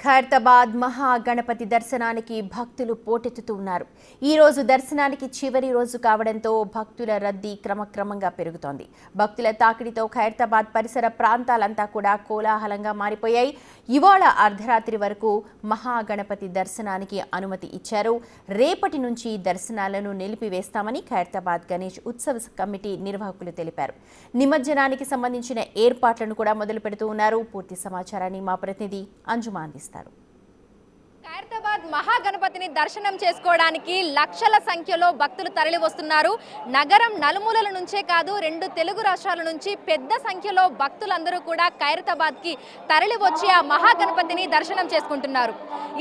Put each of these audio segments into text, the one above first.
ఖైరతాబాద్ మహాగణపతి దర్శనానికి భక్తులు పోటెత్తుతున్నారు. ఈ రోజు దర్శనానికి చివరి రోజు కావడంతో భక్తుల రద్దీ క్రమక్రమంగా పెరుగుతోంది. భక్తుల తాకిడితో ఖైరతాబాద్ పరిసర ప్రాంతాలంతా కూడా కోలాహలంగా మారిపోయాయి. ఇవాళ అర్ధరాత్రి వరకు మహాగణపతి దర్శనానికి అనుమతి ఇచ్చారు. రేపటి నుంచి దర్శనాలను నిలిపివేస్తామని ఖైరతాబాద్ గణేష్ ఉత్సవ కమిటీ నిర్వాహకులు తెలిపారు. నిమజ్జనానికి సంబంధించిన ఏర్పాట్లను కూడా మొదలు పెడుతూ ఉన్నారు. పూర్తి సమాచారాన్ని మా ప్రతినిధి అంజుమా అందిస్తారు. ఖైరతాబాద్ మహాగణపతిని దర్శనం చేసుకోవడానికి లక్షల సంఖ్యలో భక్తులు తరలి వస్తున్నారు. నగరం నలుమూలల నుంచే కాదు, 2 తెలుగు రాష్ట్రాల నుంచి పెద్ద సంఖ్యలో భక్తులందరూ కూడా ఖైరతాబాద్కి తరలి వచ్చి ఆ మహాగణపతిని దర్శనం చేసుకుంటున్నారు.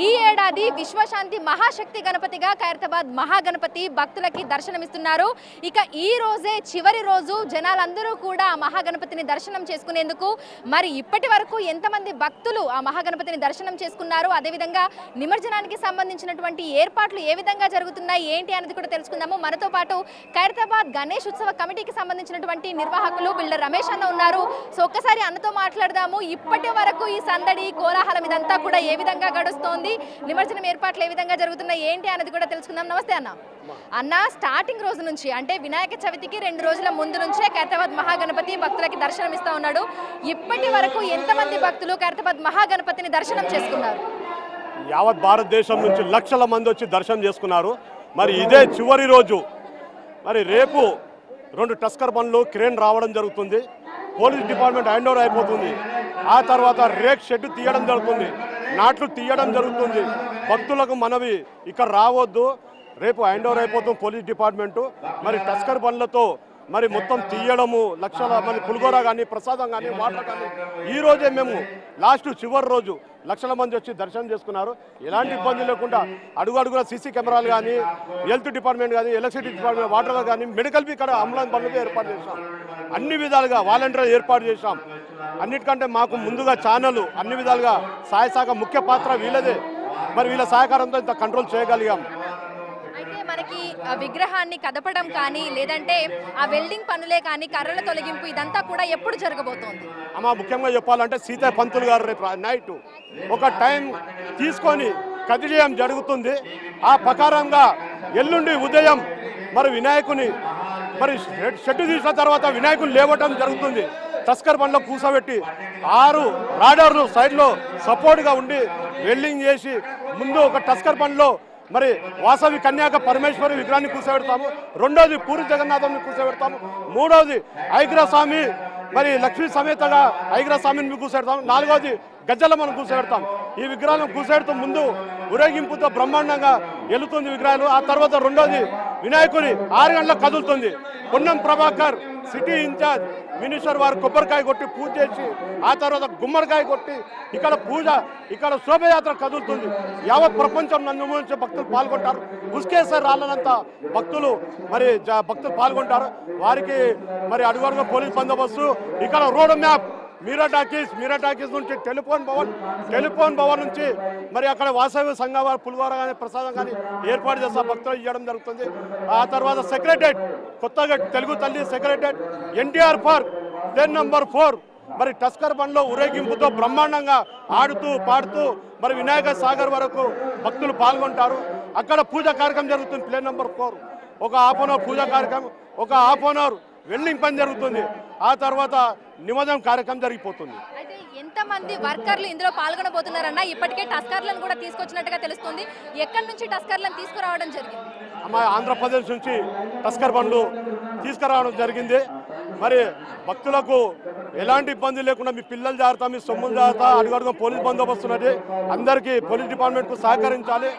ఈ ఏడాది విశ్వశాంతి మహాశక్తి గణపతిగా ఖైరతాబాద్ మహాగణపతి భక్తులకి దర్శనమిస్తున్నారు. ఇక ఈ రోజే చివరి రోజు. జనాలందరూ కూడా ఆ మహాగణపతిని దర్శనం చేసుకునేందుకు మరి ఇప్పటి వరకు ఎంతమంది భక్తులు ఆ మహాగణపతిని దర్శనం చేసుకున్నారు, అదేవిధంగా నిమజ్జనానికి సంబంధించినటువంటి ఏర్పాట్లు ఏ విధంగా జరుగుతున్నాయి ఏంటి అనేది కూడా తెలుసుకుందాము. మనతో పాటు ఖైరతాబాద్ గణేష్ ఉత్సవ కమిటీకి సంబంధించినటువంటి నిర్వాహకులు బిల్డర్ రమేష్ అన్న ఉన్నారు. సో ఒక్కసారి అన్నతో మాట్లాడదాము. ఇప్పటి వరకు ఈ సందడి కోలాహలం ఇదంతా కూడా ఏ విధంగా గడుస్తోంది, నిమజ్జనం ఏర్పాట్లు ఏ విధంగా జరుగుతున్నాయి ఏంటి అనేది కూడా తెలుసుకుందాం. నమస్తే అన్న. అన్న, స్టార్టింగ్ రోజు నుంచి అంటే వినాయక చవితికి 2 రోజుల ముందు నుంచే ఖైరతాబాద్ మహాగణపతి భక్తులకి దర్శనం ఇస్తా ఉన్నాడు. ఇప్పటి వరకు ఎంతమంది భక్తులు ఖైరతాబాద్ మహాగణపతిని దర్శనం చేసుకున్నారు? యావత్ భారతదేశం నుంచి లక్షల మంది వచ్చి దర్శనం చేసుకున్నారు. మరి ఇదే చివరి రోజు. మరి రేపు 2 టస్కర్ బండ్లు క్రేన్ రావడం జరుగుతుంది. పోలీస్ డిపార్ట్మెంట్ హ్యాండ్ ఓవర్ అయిపోతుంది. ఆ తర్వాత రేక్ షెడ్ తీయడం జరుగుతుంది, నాట్లు తీయడం జరుగుతుంది. భక్తులకు మనవి ఇక్కడ రావద్దు, రేపు హ్యాండ్ ఓవర్ అయిపోతుంది పోలీస్ డిపార్ట్మెంటు. మరి టస్కర్ బండ్లతో మరి మొత్తం తీయడము, లక్షల మంది పులిగోర కానీ ప్రసాదం కానీ వాటర్ కానీ ఈ రోజే మేము చివరి రోజు లక్షల మంది వచ్చి దర్శనం చేసుకున్నారు. ఎలాంటి ఇబ్బంది లేకుండా అడుగున సీసీ కెమెరాలు కానీ, హెల్త్ డిపార్ట్మెంట్ కానీ, ఎలక్ట్రిసిటీ డిపార్ట్మెంట్, వాటర్ కానీ, మెడికల్ ఇక్కడ అంబులెన్స్ బండ్లు ఏర్పాటు చేశాం. అన్ని విధాలుగా వాలంటీర్ ఏర్పాటు చేశాం. అన్నిటికంటే మాకు ముందుగా ఛానల్ అన్ని విధాలుగా సహాయ ముఖ్య పాత్ర వీళ్ళదే. మరి వీళ్ళ సహకారంతో ఇంత కంట్రోల్ చేయగలిగాం. అయితే మనకి విగ్రహాన్ని కదపడం కానీ, లేదంటే ఆ వెల్డింగ్ పనులే కానీ, కర్రల తొలగింపు ఇదంతా కూడా ఎప్పుడు జరగబోతోంది? అమ్మ, ముఖ్యంగా చెప్పాలంటే సీతయ్య పంతులు గారు రేపు నైట్ ఒక టైం తీసుకొని కదిలియం జరుగుతుంది. ఆ ప్రకారంగా ఎల్లుండి ఉదయం మరి వినాయకుని మరి షెడ్డు తీసిన తర్వాత వినాయకుని లేవటం జరుగుతుంది. టస్కర్ బండ్లో కూర్చోబెట్టి 6 రాడర్లు సైడ్లో సపోర్ట్గా ఉండి వెల్డింగ్ చేసి ముందు ఒక టస్కర్ బండ్లో మరి వాసవి కన్యాక పరమేశ్వరి విగ్రహాన్ని కూర్చోబెడతాము. 2వది పూరి జగన్నాథంని కూర్చోబెడతాము. 3వది ఐగ్రస్వామి మరి లక్ష్మీ సమేతగా ఐగ్రస్వామిని కూర్చోబెడతాము. 4వది గజ్జల మనం కూర్చోబెడతాం. ఈ విగ్రహాలను కూర్చోబెడుతూ ముందు ఊరేగింపుతో బ్రహ్మాండంగా వెళుతుంది విగ్రహాలు. ఆ తర్వాత 2వది వినాయకుని 6 గంటలకు కదులుతుంది. Ponnam Prabhakar city incharge minister వారు కొబ్బరికాయ కొట్టి పూజ చేసి ఆ తర్వాత గుమ్మడికాయ కొట్టి ఇక్కడ శోభయాత్ర కదులుతుంది. యావత్ ప్రపంచం నుంచి భక్తులు పాల్గొంటారు. ఉస్కేసారి రాళ్ళనంతా భక్తులు పాల్గొంటారు. వారికి మరి అడుగడుగు పోలీస్ బందోబస్తు. ఇక్కడ రోడ్ మ్యాప్ మీరా టాకీస్ నుంచి టెలిఫోన్ భవన్ నుంచి మరి అక్కడ వాసవి సంఘం వారు పులిగోర కానీ ప్రసాదం కానీ ఏర్పాటు చేస్తా భక్తులు ఇవ్వడం జరుగుతుంది. ఆ తర్వాత సెక్రటరేట్, కొత్తగా Telugu Thalli secretariat, NTR park, plane number 4 మరి టస్కర్ బండ్లో ఊరేగింపుతో బ్రహ్మాండంగా ఆడుతూ పాడుతూ మరి వినాయక సాగర్ వరకు భక్తులు పాల్గొంటారు. అక్కడ పూజా కార్యక్రమం జరుగుతుంది. ప్లేన్ నెంబర్ 4 ఒక హాఫ్ అన్ అవర్ పూజా కార్యక్రమం, ఒక హాఫ్ అన్ అవర్ వెల్డింగ్ పని జరుగుతుంది. ఆ తర్వాత నిమజ్జనం కార్యక్రమం జరిగిపోతుంది. అయితే ఎంతమంది వర్కర్లు ఇందులో పాల్గొనబోతున్నారన్న? ఇప్పటికే టస్కర్లను కూడా తీసుకొచ్చినట్టుగా తెలుస్తుంది. ఎక్కడి నుంచి టస్కర్లను తీసుకురావడం జరిగింది? ఆంధ్రప్రదేశ్ నుంచి టస్కర్ బండ్లు తీసుకురావడం జరిగింది. మరి భక్తులకు ఎలాంటి ఇబ్బంది లేకుండా మీ పిల్లలు జాగ్రత్త, మీ సొమ్ములు జాగ్రత్త, అడుగడుగు పోలీస్ బందోబస్తు ఉన్నది. అందరికీ పోలీస్ డిపార్ట్మెంట్కు సహకరించాలి.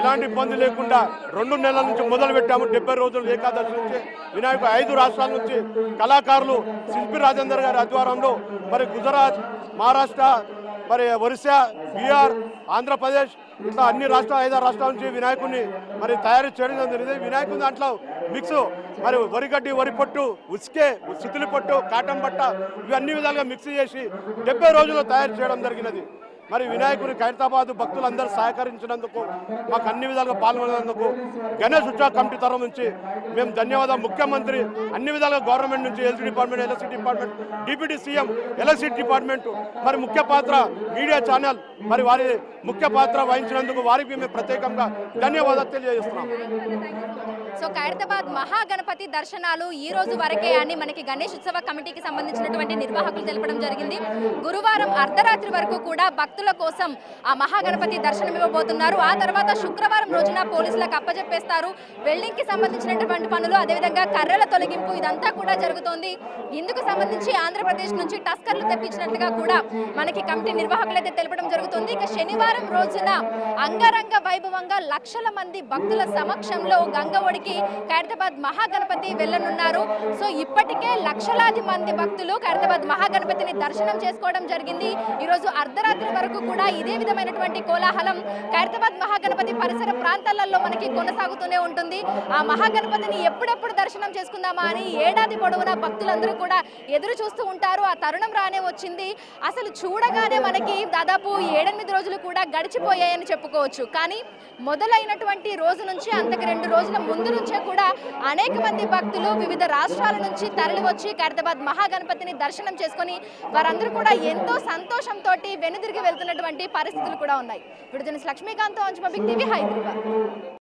ఎలాంటి ఇబ్బంది లేకుండా 2 నెలల నుంచి మొదలు పెట్టాము. 70 రోజులు ఏకాదశి నుంచి వినాయకుడు 5 రాష్ట్రాల నుంచి కళాకారులు శిల్పి రాజేందర్ గారి ఆధ్వర్యంలో మరి గుజరాత్, మహారాష్ట్ర, మరి ఒరిస్సా, బీహార్, ఆంధ్రప్రదేశ్ ఇట్లా అన్ని 5 రాష్ట్రాల నుంచి వినాయకుడిని మరి తయారు చేయడం జరిగింది. వినాయకుని దాంట్లో మిక్స్ మరి వరిగడ్డి, వరి పొట్టు, ఉసికే, సుతిలి పొట్టు, కాటన్ బట్ట ఇవి అన్ని విధాలుగా మిక్స్ చేసి 70 రోజుల్లో తయారు చేయడం జరిగినది. మరి వినాయకుని ఖైరతాబాద్ భక్తులందరూ సహకరించినందుకు, మాకు అన్ని విధాలుగా పాల్గొనేందుకు గణేష్ ఉత్సవ కమిటీ తరఫు నుంచి మేము ధన్యవాదాలు. ముఖ్యమంత్రి అన్ని విధాలుగా గవర్నమెంట్ నుంచి health department, electricity department, deputy CM, electricity department మరి ముఖ్య పాత్ర మీడియా ఛానల్ మరి వారి ముఖ్య పాత్ర వహించినందుకు వారికి మేము ప్రత్యేకంగా ధన్యవాదాలు తెలియజేస్తున్నాం. సో ఖైరతాబాద్ మహాగణపతి దర్శనాలు ఈ రోజు వరకే అని మనకి గణేష్ ఉత్సవ కమిటీకి సంబంధించినటువంటి నిర్వాహకులు తెలపడం జరిగింది. గురువారం అర్ధరాత్రి వరకు కూడా భక్తుల కోసం ఆ మహాగణపతి దర్శనం ఇవ్వబోతున్నారు. ఆ తర్వాత శుక్రవారం రోజున పోలీసులకు అప్పజెప్పేస్తారు. వెల్డింగ్ కి సంబంధించినటువంటి పనులు, అదేవిధంగా కర్రల తొలగింపు ఇదంతా కూడా జరుగుతోంది. ఇందుకు సంబంధించి ఆంధ్రప్రదేశ్ నుంచి టస్కర్లు తెప్పించినట్లుగా కూడా మనకి కమిటీ నిర్వాహకులు అయితే తెలపడం జరుగుతుంది. ఇక శనివారం రోజున అంగరంగ వైభవంగా లక్షల మంది భక్తుల సమక్షంలో గంగవడికి ఖైరతాబాద్ మహాగణపతి వెళ్లనున్నారు. సో ఇప్పటికే లక్షలాది మంది భక్తులు ఖైరతాబాద్ మహాగణపతిని దర్శనం చేసుకోవడం జరిగింది. ఈ రోజు అర్ధరాత్రి వరకు కూడా ఇదే విధమైనటువంటి కోలాహలం ఖైరతాబాద్ మహాగణపతి పరిసర ప్రాంతాలలో మనకి కొనసాగుతూనే ఉంటుంది. ఆ మహాగణపతిని ఎప్పుడెప్పుడు దర్శనం చేసుకుందామా అని ఏడాది పొడవునా భక్తులందరూ కూడా ఎదురు చూస్తూ ఉంటారు. ఆ తరుణం రానే వచ్చింది. అసలు చూడగానే మనకి దాదాపు 7-8 రోజులు కూడా గడిచిపోయాయని చెప్పుకోవచ్చు. కానీ మొదలైనటువంటి రోజు నుంచి అంతకు 2 రోజుల ముందు నుంచే కూడా అనేక మంది భక్తులు వివిధ రాష్ట్రాల నుంచి తరలి వచ్చి ఖైరతాబాద్ మహాగణపతిని దర్శనం చేసుకొని వారందరూ కూడా ఎంతో సంతోషంతో వెనుదిరిగి వెళ్తున్నటువంటి పరిస్థితులు కూడా ఉన్నాయి. విడుదల లక్ష్మీకాంత్, అంజుమ బిగ్ టీవీ, హైదరాబాద్.